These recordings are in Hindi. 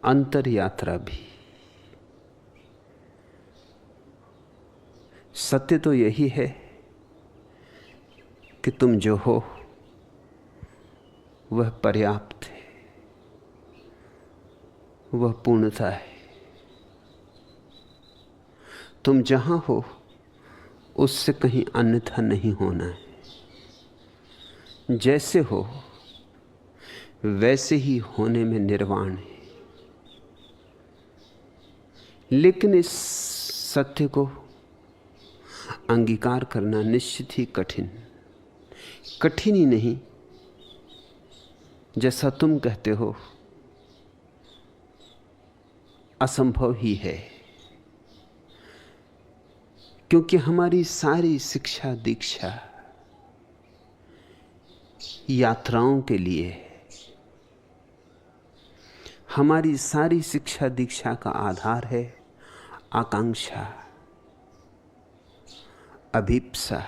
अंतर यात्रा भी। सत्य तो यही है कि तुम जो हो वह पर्याप्त है, वह पूर्णता है। तुम जहां हो उससे कहीं अन्यथा नहीं होना है। जैसे हो वैसे ही होने में निर्वाण है। लेकिन इस सत्य को अंगीकार करना निश्चित ही कठिन ही नहीं, जैसा तुम कहते हो असंभव ही है। क्योंकि हमारी सारी शिक्षा दीक्षा यात्राओं के लिए है। हमारी सारी शिक्षा दीक्षा का आधार है आकांक्षा, अभीप्सा,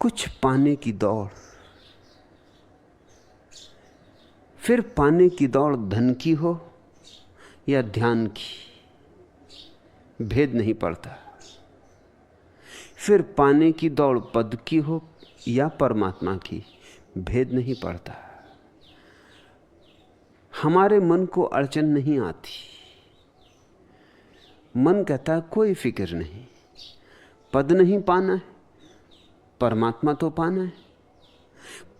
कुछ पाने की दौड़। फिर पाने की दौड़ धन की हो या ध्यान की, भेद नहीं पड़ता। फिर पाने की दौड़ पद की हो या परमात्मा की, भेद नहीं पड़ता। हमारे मन को अड़चन नहीं आती। मन कहता है कोई फिक्र नहीं, पद नहीं पाना है, परमात्मा तो पाना है।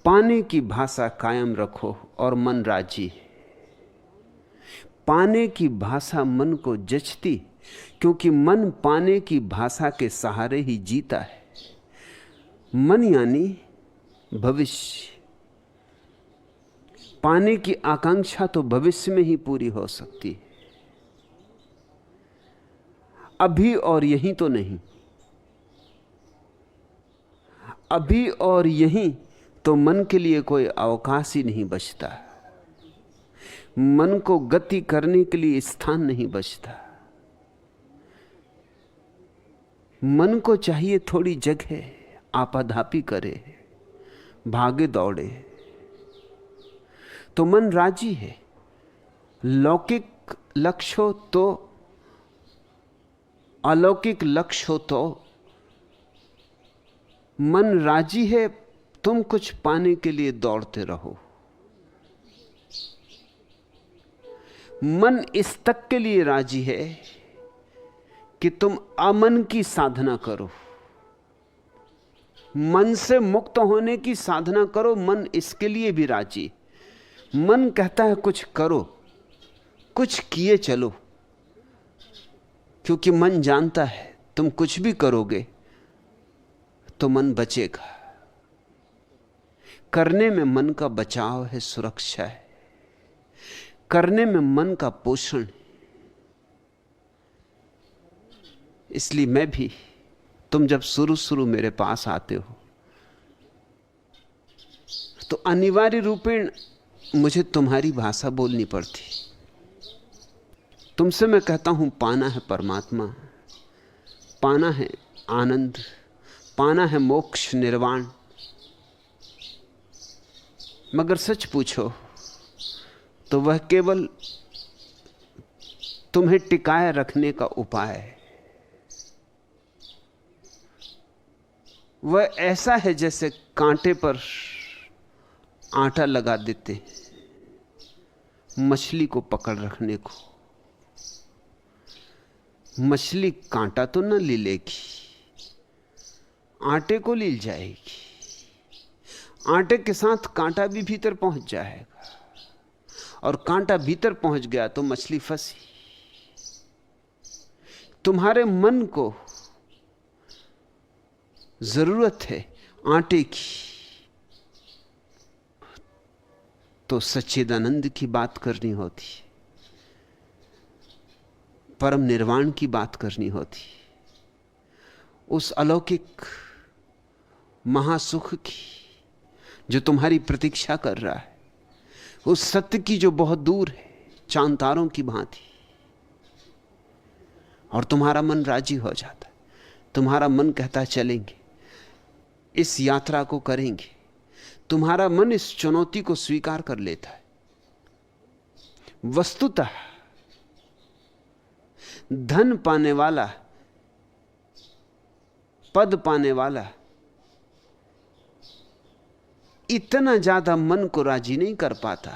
पाने की भाषा कायम रखो और मन राजी है। पाने की भाषा मन को जचती, क्योंकि मन पाने की भाषा के सहारे ही जीता है। मन यानी भविष्य। पाने की आकांक्षा तो भविष्य में ही पूरी हो सकती है, अभी और यहीं तो नहीं। अभी और यहीं तो मन के लिए कोई अवकाश ही नहीं बचता। मन को गति करने के लिए स्थान नहीं बचता। मन को चाहिए थोड़ी जगह, आपाधापी करे, भागे दौड़े, तो मन राजी है। लौकिक लक्ष्य हो तो, अलौकिक लक्ष्य हो तो मन राजी है। तुम कुछ पाने के लिए दौड़ते रहो। मन इस तक के लिए राजी है कि तुम अमन की साधना करो, मन से मुक्त होने की साधना करो। मन इसके लिए भी राजी। मन कहता है कुछ करो, कुछ किए चलो, क्योंकि मन जानता है तुम कुछ भी करोगे तो मन बचेगा। करने में मन का बचाव है, सुरक्षा है। करने में मन का पोषण है। इसलिए मैं भी, तुम जब शुरू मेरे पास आते हो तो अनिवार्य रूपेण मुझे तुम्हारी भाषा बोलनी पड़ती। तुमसे मैं कहता हूं पाना है परमात्मा, पाना है आनंद, पाना है मोक्ष निर्वाण। मगर सच पूछो तो वह केवल तुम्हें टिकाए रखने का उपाय है। वह ऐसा है जैसे कांटे पर आटा लगा देते मछली को पकड़ रखने को। मछली कांटा तो न ले लेगी, आटे को ले जाएगी। आटे के साथ कांटा भी भीतर पहुंच जाएगा, और कांटा भीतर पहुंच गया तो मछली फंसी। तुम्हारे मन को जरूरत है आटे की, तो सच्चिदानंद की बात करनी होती, परम निर्वाण की बात करनी होती, उस अलौकिक महासुख की जो तुम्हारी प्रतीक्षा कर रहा है, उस सत्य की जो बहुत दूर है चांद तारों की भांति। और तुम्हारा मन राजी हो जाता है। तुम्हारा मन कहता है चलेंगे, इस यात्रा को करेंगे। तुम्हारा मन इस चुनौती को स्वीकार कर लेता है। वस्तुतः धन पाने वाला, पद पाने वाला इतना ज्यादा मन को राजी नहीं कर पाता,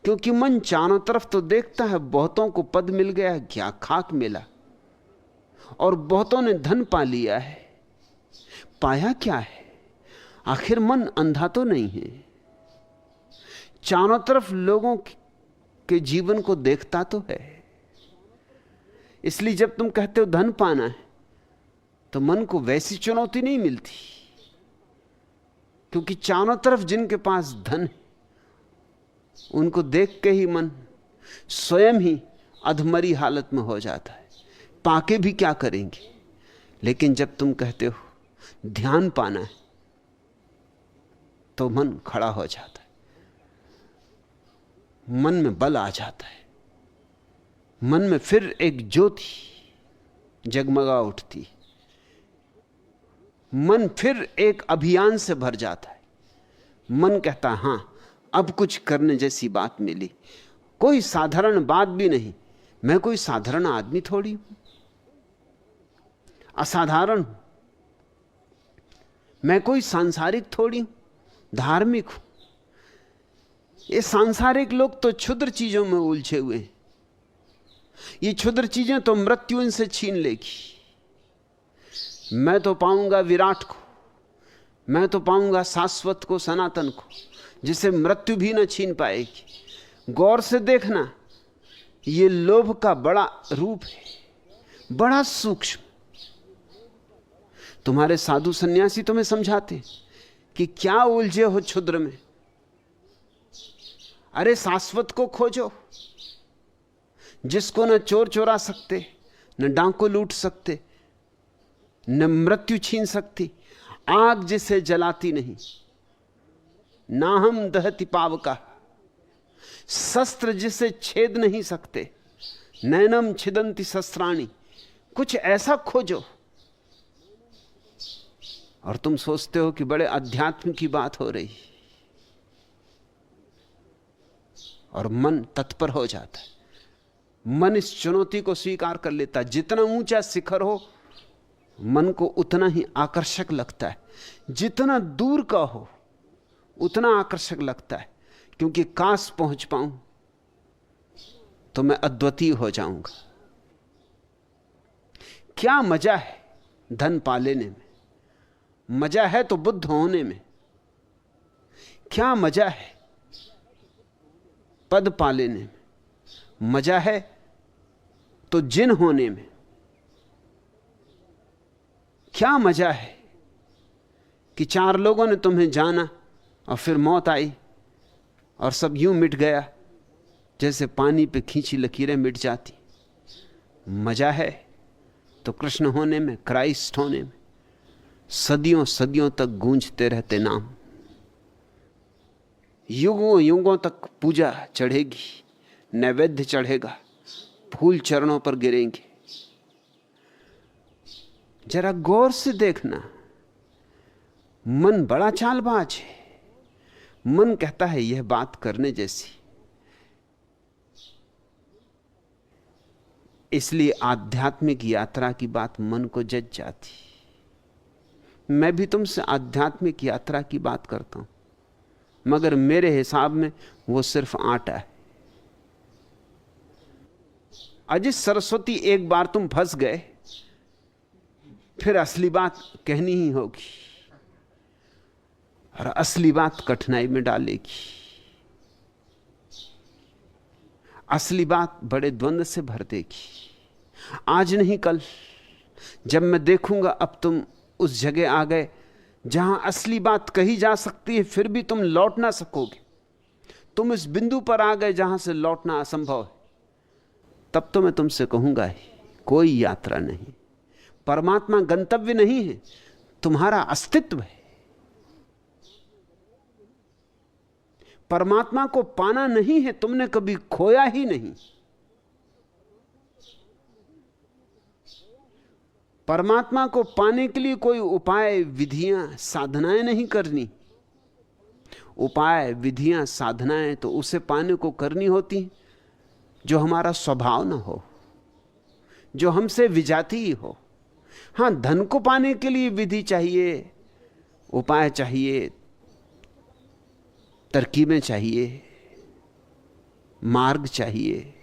क्योंकि मन चारों तरफ तो देखता है, बहुतों को पद मिल गया, क्या खाक मिला, और बहुतों ने धन पा लिया है, पाया क्या है? आखिर मन अंधा तो नहीं है, चारों तरफ लोगों के जीवन को देखता तो है। इसलिए जब तुम कहते हो धन पाना है, तो मन को वैसी चुनौती नहीं मिलती, क्योंकि चारों तरफ जिनके पास धन है उनको देख के ही मन स्वयं ही अधमरी हालत में हो जाता है, पाके भी क्या करेंगे। लेकिन जब तुम कहते हो ध्यान पाना है, तो मन खड़ा हो जाता है, मन में बल आ जाता है, मन में फिर एक ज्योति जगमगा उठती, मन फिर एक अभियान से भर जाता है। मन कहता है हां, अब कुछ करने जैसी बात मिली, कोई साधारण बात भी नहीं, मैं कोई साधारण आदमी थोड़ी हूं, असाधारण हूं, मैं कोई सांसारिक थोड़ी हूं, धार्मिक हूं। ये सांसारिक लोग तो क्षुद्र चीजों में उलझे हुए हैं, ये क्षुद्र चीजें तो मृत्यु इनसे छीन लेगी। मैं तो पाऊंगा विराट को, मैं तो पाऊंगा शाश्वत को, सनातन को, जिसे मृत्यु भी ना छीन पाएगी। गौर से देखना, ये लोभ का बड़ा रूप है, बड़ा सूक्ष्म। तुम्हारे साधु सन्यासी तुम्हें समझाते कि क्या उलझे हो क्षुद्र में, अरे शाश्वत को खोजो, जिसको न चोर चुरा सकते, न डांको लूट सकते, न मृत्यु छीन सकती, आग जिसे जलाती नहीं, ना हम दहति पावका, शस्त्र जिसे छेद नहीं सकते, नैनम छिदंती शस्त्राणी, कुछ ऐसा खोजो। और तुम सोचते हो कि बड़े अध्यात्म की बात हो रही, और मन तत्पर हो जाता है, मन इस चुनौती को स्वीकार कर लेता है। जितना ऊंचा शिखर हो, मन को उतना ही आकर्षक लगता है, जितना दूर का हो उतना आकर्षक लगता है, क्योंकि काश पहुंच पाऊं तो मैं अद्वितीय हो जाऊंगा। क्या मजा है धन पा लेने में, मजा है तो बुद्ध होने में, क्या मजा है पद पा लेने में, मजा है तो जिन होने में, क्या मजा है कि चार लोगों ने तुम्हें जाना और फिर मौत आई और सब यूं मिट गया जैसे पानी पे खींची लकीरें मिट जाती। मजा है तो कृष्ण होने में, क्राइस्ट होने में, सदियों सदियों तक गूंजते रहते नाम, युगों युगों तक पूजा चढ़ेगी, नैवेद्य चढ़ेगा, फूल चरणों पर गिरेंगे। जरा गौर से देखना, मन बड़ा चालबाज है, मन कहता है यह बात करने जैसी। इसलिए आध्यात्मिक यात्रा की बात मन को जज जाती। मैं भी तुमसे आध्यात्मिक यात्रा की बात करता हूं, मगर मेरे हिसाब में वो सिर्फ आटा है। अजी सरस्वती, एक बार तुम फंस गए, फिर असली बात कहनी ही होगी, और असली बात कठिनाई में डालेगी। असली बात बड़े द्वंद्व से भर देगी। आज नहीं कल, जब मैं देखूंगा अब तुम उस जगह आ गए जहां असली बात कही जा सकती है, फिर भी तुम लौट ना सकोगे। तुम इस बिंदु पर आ गए जहां से लौटना असंभव है, तब तो मैं तुमसे कहूंगा ही कोई यात्रा नहीं। परमात्मा गंतव्य नहीं है, तुम्हारा अस्तित्व है। परमात्मा को पाना नहीं है, तुमने कभी खोया ही नहीं। परमात्मा को पाने के लिए कोई उपाय, विधियां, साधनाएं नहीं करनी। उपाय, विधियां, साधनाएं तो उसे पाने को करनी होती जो हमारा स्वभाव ना हो, जो हमसे विजातीय हो। हां, धन को पाने के लिए विधि चाहिए, उपाय चाहिए, तरकीबें चाहिए, मार्ग चाहिए,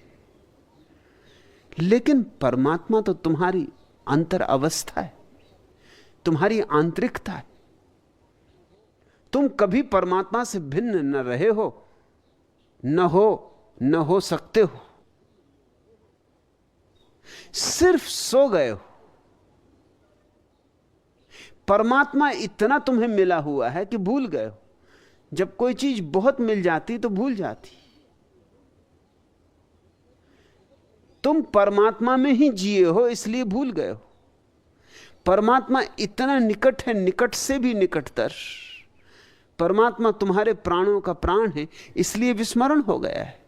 लेकिन परमात्मा तो तुम्हारी अंतर अवस्था है, तुम्हारी आंतरिकता है। तुम कभी परमात्मा से भिन्न न रहे हो, न हो सकते हो। सिर्फ सो गए हो। परमात्मा इतना तुम्हें मिला हुआ है कि भूल गए हो। जब कोई चीज बहुत मिल जाती तो भूल जाती। तुम परमात्मा में ही जिए हो, इसलिए भूल गए हो। परमात्मा इतना निकट है, निकट से भी निकटतर। परमात्मा तुम्हारे प्राणों का प्राण है, इसलिए विस्मरण हो गया है।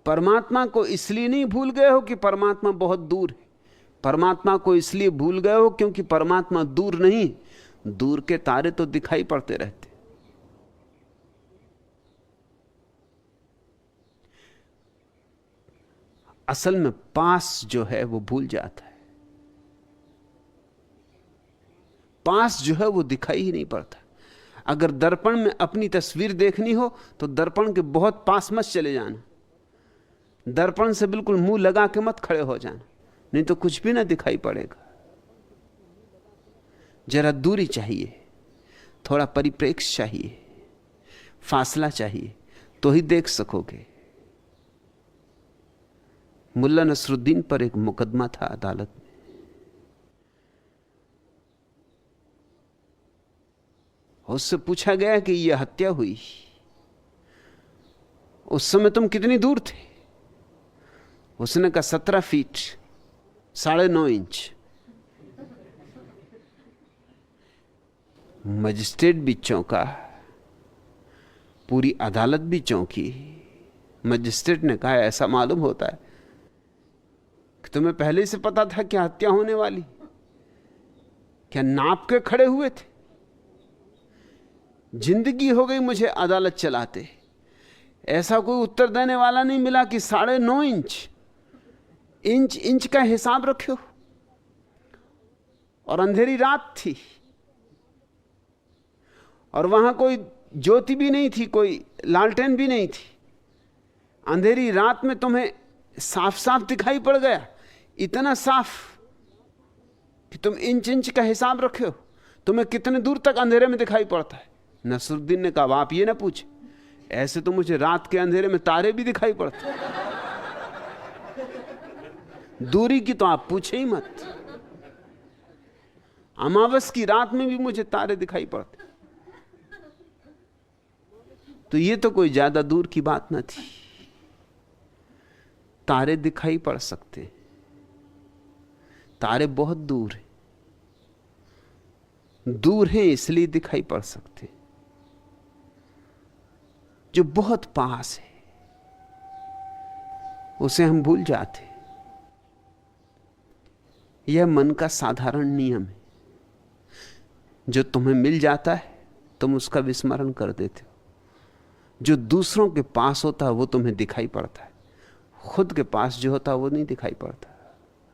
परमात्मा को इसलिए नहीं भूल गए हो कि परमात्मा बहुत दूर है। परमात्मा को इसलिए भूल गए हो क्योंकि परमात्मा दूर नहीं, दूर के तारे तो दिखाई पड़ते रहते। असल में पास जो है वो भूल जाता है। पास जो है वो दिखाई ही नहीं पड़ता। अगर दर्पण में अपनी तस्वीर देखनी हो तो दर्पण के बहुत पास मत चले जाना, दर्पण से बिल्कुल मुंह लगा के मत खड़े हो जाना, नहीं तो कुछ भी ना दिखाई पड़ेगा। जरा दूरी चाहिए, थोड़ा परिप्रेक्ष्य चाहिए, फासला चाहिए, तो ही देख सकोगे। मुल्ला नसरुद्दीन पर एक मुकदमा था अदालत में। उससे पूछा गया कि यह हत्या हुई, उस समय तुम कितनी दूर थे? उसने कहा 17 फीट 9.5 इंच। मजिस्ट्रेट भी चौंका, पूरी अदालत भी चौंकी। मजिस्ट्रेट ने कहा ऐसा मालूम होता है कि तुम्हें पहले से पता था क्या हत्या होने वाली? क्या नाप के खड़े हुए थे? जिंदगी हो गई मुझे अदालत चलाते, ऐसा कोई उत्तर देने वाला नहीं मिला कि 9.5 इंच। इंच इंच का हिसाब रखो। और अंधेरी रात थी और वहां कोई ज्योति भी नहीं थी, कोई लालटेन भी नहीं थी। अंधेरी रात में तुम्हें साफ साफ दिखाई पड़ गया, इतना साफ कि तुम इंच इंच का हिसाब रखे हो। तुम्हें कितने दूर तक अंधेरे में दिखाई पड़ता है? नसरुद्दीन ने कहा आप ये ना पूछे, ऐसे तो मुझे रात के अंधेरे में तारे भी दिखाई पड़ते, दूरी की तो आप पूछे ही मत। अमावस की रात में भी मुझे तारे दिखाई पड़ते। तो ये तो कोई ज्यादा दूर की बात न थी। तारे दिखाई पड़ सकते, तारे बहुत दूर हैं, दूर हैं इसलिए दिखाई पड़ सकते। जो बहुत पास है उसे हम भूल जाते। यह मन का साधारण नियम है। जो तुम्हें मिल जाता है तुम उसका विस्मरण कर देते हो। जो दूसरों के पास होता है वो तुम्हें दिखाई पड़ता है, खुद के पास जो होता है वो नहीं दिखाई पड़ता।